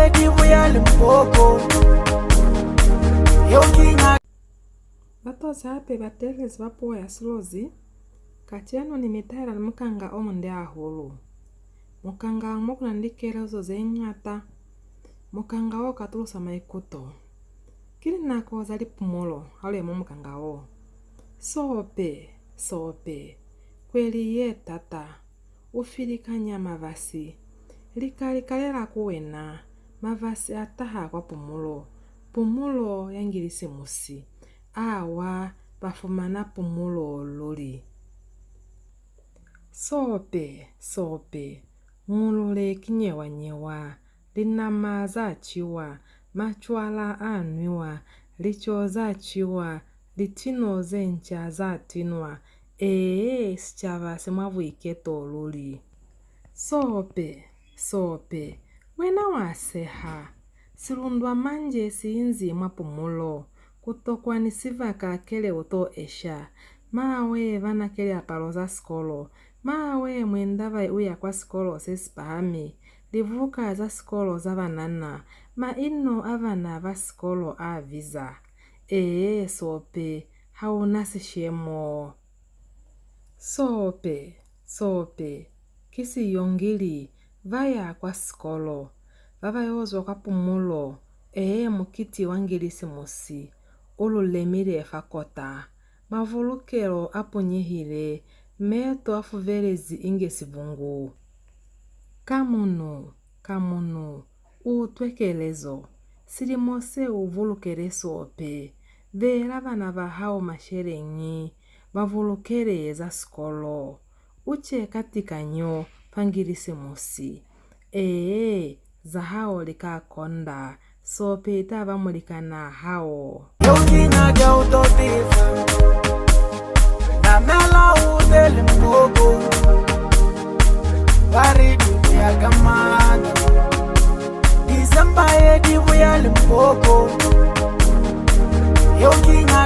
ye dibu ya Limpopo. Yokinga Batoza hape batelezi bapo ya slozi. Katiano ni mitara na mukanga omunde ahulu. Mukanga mokuna ndikerezo zenyata. Mukanga o katulusa maikuto. Kili nako zali pumulo hale mukanga o. Sope. Kweli ye tata. Ufilikanya mavasi. Likalera kuwena. Mavasi ataha kwa pumulo. Pumulo yangilise musi. Awa bafumana pumulo loli. Sope. Mulule kinyewa. Linama za chiwa. Machwala anwiwa. Licho za chiwa. Litino zencha za tinwa. Sichava semwavu iketo loli. Sope. Wena waseha. Silundwa manje siinzi mapumulo. Kutokwa nisivaka kele uto esha. Mawe vana kele apaloza skolo. Mawe mwendava uya kwa skolo sespahami. Livuka za skolo za vanana. Ino avana va skolo aviza. Sope. Haunasi shemo. Sope. Kisi yongili. Vaya kwa skolo. Vava yozo kwa pumulo. Mukiti wangilisi musi. Ululemire fakota. Mavulukelo apo nyehile. Meto afuvelezi inge sivungu. Kamuno. Utwekelezo. Silimose uvulukere sope. Vera vana vahao masherenyi. Mavulukere za skolo. Uche katika nyo pangilisi musi. Zahao lika konda. Sope tava mulikana hao. Yokinga ga utotifa. Na mela ude Limpopo. Baridi ya kamada. Disemba ye dibu ya Limpopo. Yokinga